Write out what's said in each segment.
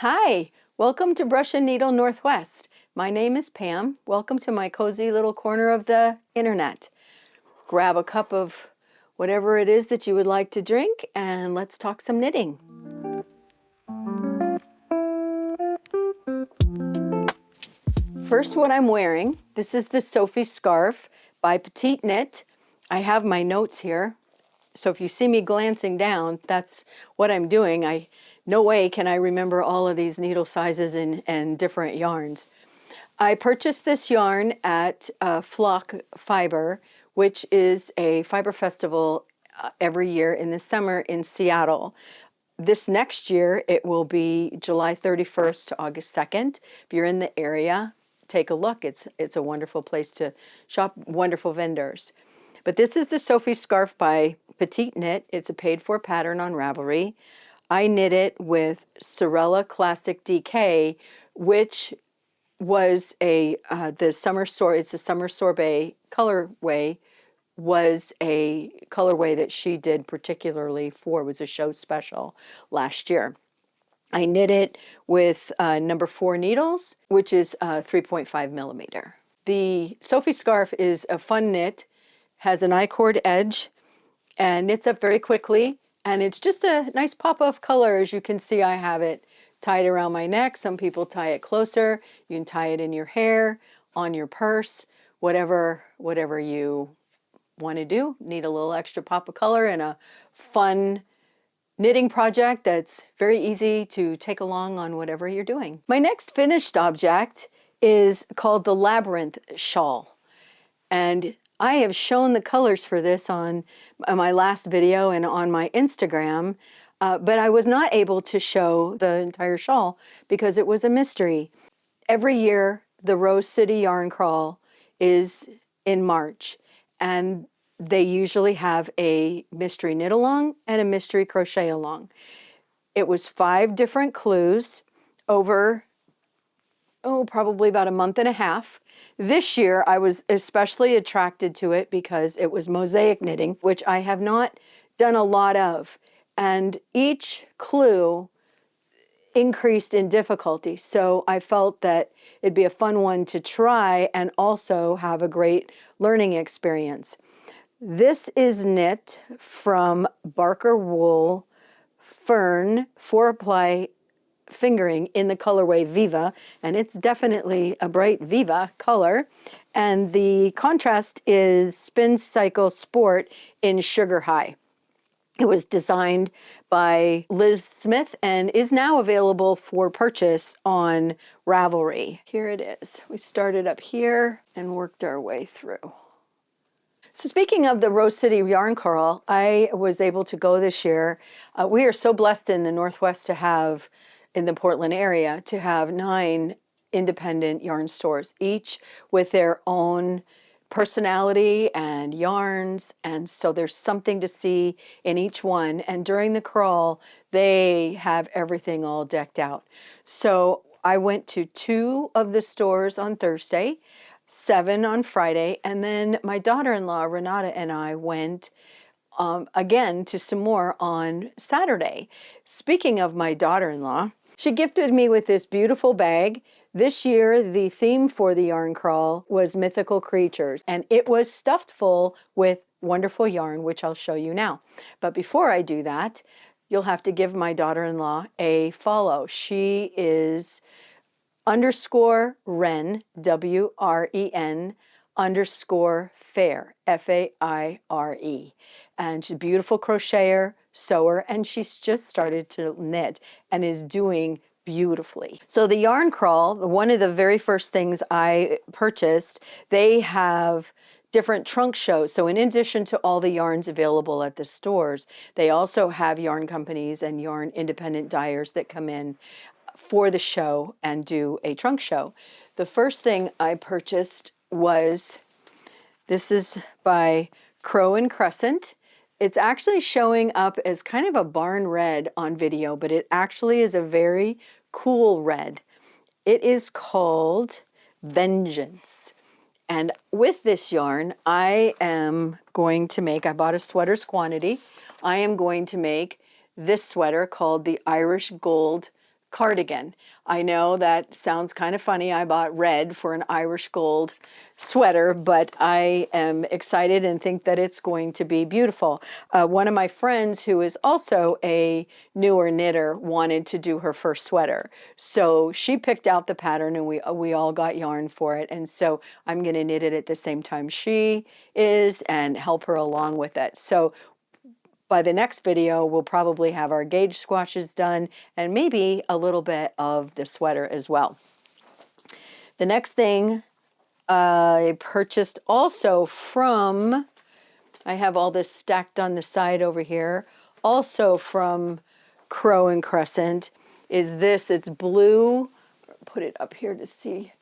Hi, welcome to Brush and Needle Northwest. My name is Pam. Welcome to my cozy little corner of the internet. Grab a cup of whatever it is that you would like to drink and let's talk some knitting. First, what I'm wearing, this is the Sophie scarf by Petite Knit. I have my notes here. So if you see me glancing down, that's what I'm doing. No way can I remember all of these needle sizes and different yarns. I purchased this yarn at Flock Fiber, which is a fiber festival every year in the summer in Seattle. This next year, it will be July 31st to August 2nd. If you're in the area, take a look. It's a wonderful place to shop, wonderful vendors. But this is the Sophie scarf by Petite Knit. It's a paid-for pattern on Ravelry. I knit it with Sorella Classic DK, which was the summer it's a summer sorbet colorway, was a colorway that she did particularly for, was a show special last year. I knit it with number 4 needles, which is 3.5 millimeter. The Sophie scarf is a fun knit, has an I-cord edge, and knits up very quickly. And it's just a nice pop of color. As you can see, I have it tied around my neck. Some people tie it closer. You can tie it in your hair, on your purse, whatever you want to do. Need a little extra pop of color and a fun knitting project that's very easy to take along on whatever you're doing. My next finished object is called the Labyrinth Shawl. And I have shown the colors for this on my last video and on my Instagram, but I was not able to show the entire shawl because it was a mystery. Every year, the Rose City Yarn Crawl is in March, and they usually have a mystery knit along and a mystery crochet along. It was 5 different clues over, probably about a month and a half. This year, I was especially attracted to it because it was mosaic knitting, which I have not done a lot of. And each clue increased in difficulty. So I felt that it'd be a fun one to try and also have a great learning experience. This is knit from Barker Wool Fern 4-ply fingering in the colorway Viva, and it's definitely a bright Viva color. And the contrast is Spincycle Sport in Sugar High. It was designed by Liz Smith and is now available for purchase on Ravelry. Here it is. We started up here and worked our way through. So speaking of the Rose City Yarn Crawl, I was able to go this year. We are so blessed in the Northwest to have, in the Portland area, to have 9 independent yarn stores, each with their own personality and yarns, and so there's something to see in each one. And during the crawl, they have everything all decked out. So I went to 2 of the stores on Thursday, 7 on Friday, and then my daughter-in-law Renata and I went again to some more on Saturday. Speaking of my daughter-in-law, she gifted me with this beautiful bag. This year, the theme for the yarn crawl was mythical creatures, and it was stuffed full with wonderful yarn, which I'll show you now. But before I do that, you'll have to give my daughter-in-law a follow. She is _Wren, WREN, _fair, FAIRE. And she's a beautiful crocheter, sewer, and she's just started to knit and is doing beautifully. So the yarn crawl, one of the very first things I purchased, they have different trunk shows. So in addition to all the yarns available at the stores, they also have yarn companies and yarn independent dyers that come in for the show and do a trunk show. The first thing I purchased was, this is by Crow and Crescent. It's actually showing up as kind of a barn red on video, but it actually is a very cool red. It is called Vengence. And with this yarn, I am going to make, I bought a sweater's quantity. I am going to make this sweater called the Irish Gold cardigan. I know that sounds kind of funny. I bought red for an Irish gold sweater, but I am excited and think that it's going to be beautiful. One of my friends who is also a newer knitter wanted to do her first sweater. So she picked out the pattern and we all got yarn for it. And so I'm going to knit it at the same time she is and help her along with it. So by the next video, we'll probably have our gauge swatches done and maybe a little bit of the sweater as well. The next thing I purchased also from, I have all this stacked on the side over here, also from Crow and Crescent, is this. It's blue. Put it up here to see.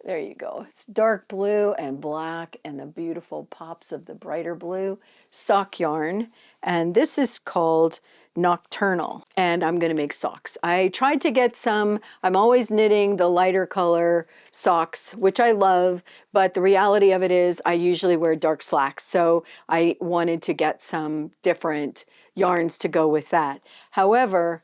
There you go. It's dark blue and black and the beautiful pops of the brighter blue sock yarn. And this is called Nocturnal. And I'm going to make socks. I tried to get some. I'm always knitting the lighter color socks, which I love. But the reality of it is I usually wear dark slacks. So I wanted to get some different yarns to go with that. However,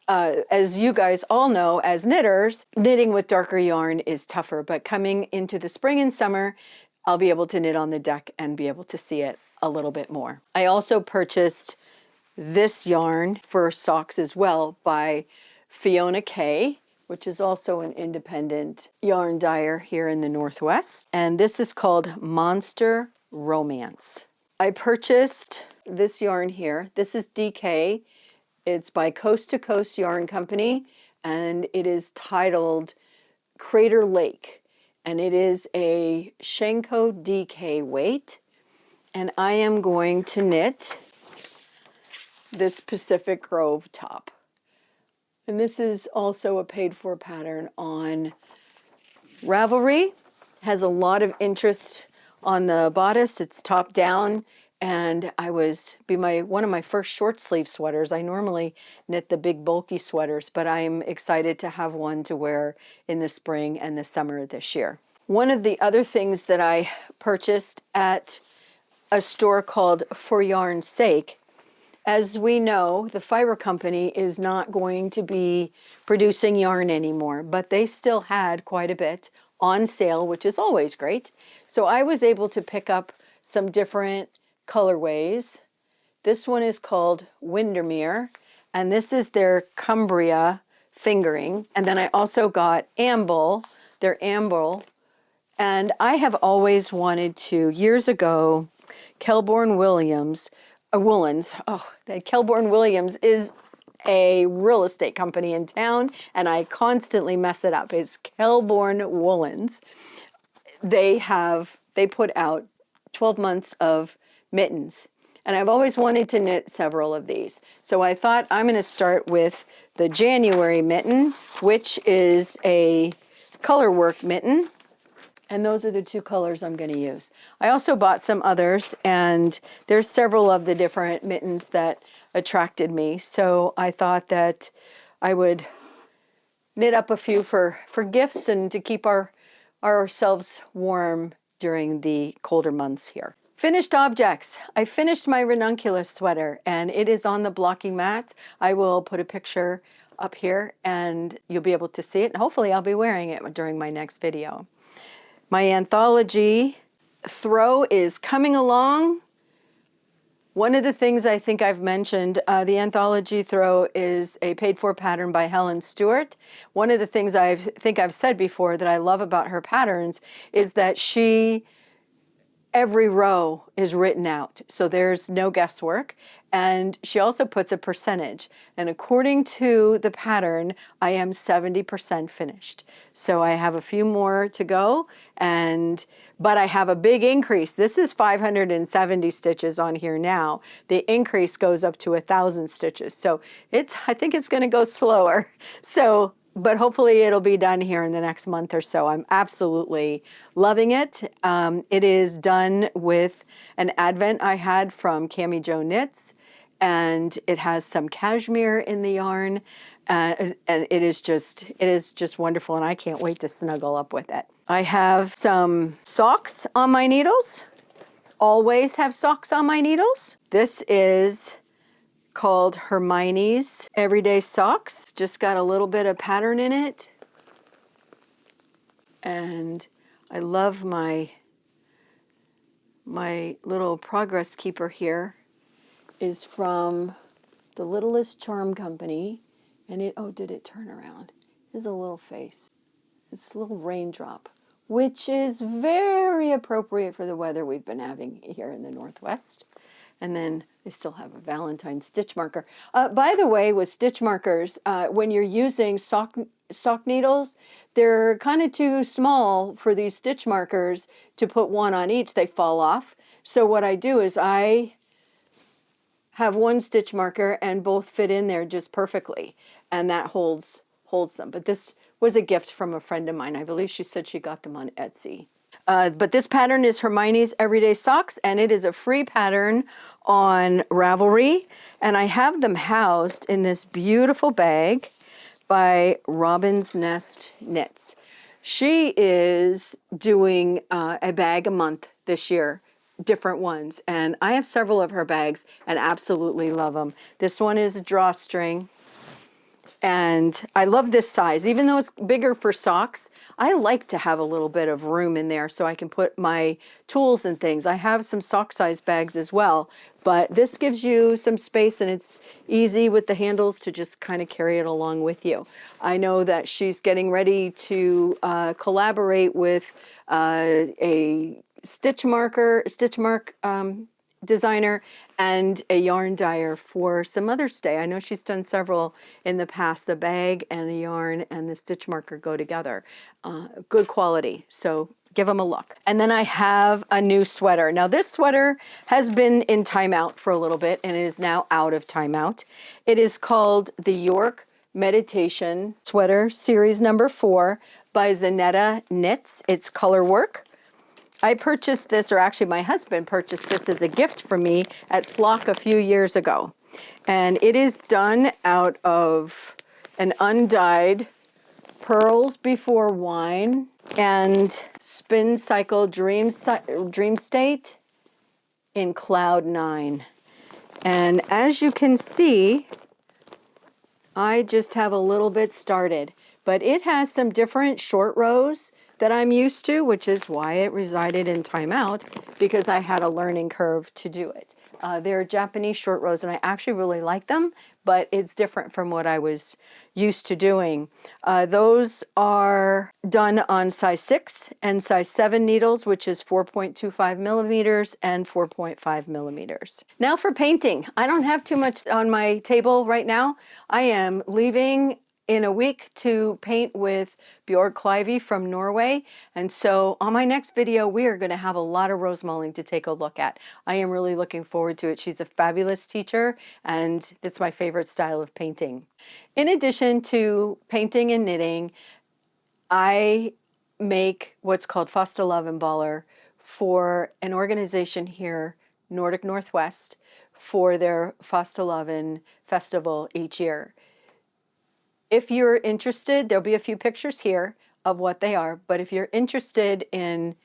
as you guys all know, as knitters, knitting with darker yarn is tougher, but coming into the spring and summer, I'll be able to knit on the deck and be able to see it a little bit more. I also purchased this yarn for socks as well by Fiona Kay, which is also an independent yarn dyer here in the Northwest. And this is called Monster Romance. I purchased this yarn here. This is DK. It's by Coast to Coast Yarn Company, and it is titled Crater Lake, and it is a Shaniko DK weight, and I am going to knit this Pacific Grove top. And this is also a paid-for pattern on Ravelry. Has a lot of interest on the bodice. It's top down. And one of my first short sleeve sweaters. I normally knit the big bulky sweaters, but I'm excited to have one to wear in the spring and the summer this year. One of the other things that I purchased at a store called For Yarn's Sake, as we know, the fiber company is not going to be producing yarn anymore, but they still had quite a bit on sale, which is always great. So I was able to pick up some different colorways. This one is called Windermere, and this is their Cumbria fingering. And then I also got Amble, their Amble. And I have always wanted to, years ago, Kelborn Williams, Woolens, Kelborn Williams is a real estate company in town, and I constantly mess it up. It's Kelborn Woolens. They put out 12 months of mittens, and I've always wanted to knit several of these. So I thought I'm going to start with the January mitten, which is a color work mitten. And those are the two colors I'm going to use. I also bought some others, and there's several of the different mittens that attracted me. So I thought that I would knit up a few for gifts and to keep ourselves warm during the colder months here. Finished objects. I finished my ranunculus sweater, and it is on the blocking mat. I will put a picture up here, and you'll be able to see it. And hopefully I'll be wearing it during my next video. My Anthology throw is coming along. One of the things I think I've mentioned, the Anthology throw is a paid-for pattern by Helen Stewart. One of the things I think I've said before that I love about her patterns is that every row is written out, so there's no guesswork. And she also puts a percentage. And according to the pattern, I am 70% finished. So I have a few more to go, but I have a big increase. This is 570 stitches on here now. The increase goes up to 1,000 stitches. So I think it's going to go slower. But hopefully it'll be done here in the next month or so. I'm absolutely loving it. It is done with an advent I had from Cami Jo Knits, and it has some cashmere in the yarn, and it is just wonderful, and I can't wait to snuggle up with it. I have some socks on my needles. Always have socks on my needles. This is called Hermiones Everyday Socks. Just got a little bit of pattern in it. And I love my little progress keeper here is from the Littlest Charm Company. And it, oh, did it turn around? There's a little face. It's a little raindrop, which is very appropriate for the weather we've been having here in the Northwest. And then I still have a Valentine stitch marker. By the way, with stitch markers, when you're using sock needles, they're kind of too small for these stitch markers to put one on each. They fall off. So what I do is I have one stitch marker and both fit in there just perfectly. And that holds them. But this was a gift from a friend of mine. I believe she said she got them on Etsy. But this pattern is Hermione's Everyday Socks, and it is a free pattern on Ravelry. And I have them housed in this beautiful bag by Robin's Nest Knits. She is doing a bag a month this year, different ones. And I have several of her bags and absolutely love them. This one is a drawstring. And I love this size. Even though it's bigger for socks, I like to have a little bit of room in there so I can put my tools and things. I have some sock size bags as well, but this gives you some space and it's easy with the handles to just kind of carry it along with you. I know that she's getting ready to collaborate with a stitch mark designer and a yarn dyer for some Mother's Day. I know she's done several in the past. The bag and the yarn and the stitch marker go together. Good quality, so give them a look. And then I have a new sweater. Now this sweater has been in timeout for a little bit and it is now out of timeout. It is called the Yoke Meditation Sweater Series number 4 by Zaneta Knits. It's color work. I purchased this, or actually my husband purchased this as a gift for me at Flock a few years ago. And it is done out of an undyed Purls Before Wine and Spincycle Dreamstate in Cloud 9. And as you can see, I just have a little bit started, but it has some different short rows that I'm used to, which is why it resided in timeout, because I had a learning curve to do it. They're Japanese short rows, and I actually really like them, but it's different from what I was used to doing. Those are done on size 6 and size 7 needles, which is 4.25 millimeters and 4.5 millimeters. Now for painting. I don't have too much on my table right now. I am leaving in a week to paint with Bjorg Clivey from Norway. And so on my next video, we are going to have a lot of rose mulling to take a look at. I am really looking forward to it. She's a fabulous teacher and it's my favorite style of painting. In addition to painting and knitting, I make what's called Fastelavn for an organization here, Nordic Northwest, for their Fastelavn festival each year. If you're interested, there'll be a few pictures here of what they are, but if you're interested in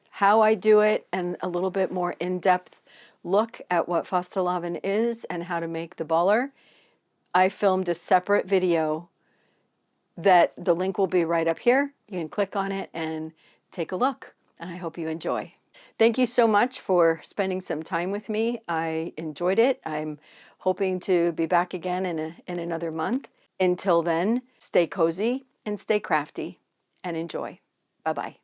how I do it and a little bit more in-depth look at what Fastelavn is and how to make the baller, I filmed a separate video that the link will be right up here. You can click on it and take a look, and I hope you enjoy. Thank you so much for spending some time with me. I enjoyed it. I'm hoping to be back again in another month. Until then, stay cozy and stay crafty and enjoy. Bye-bye.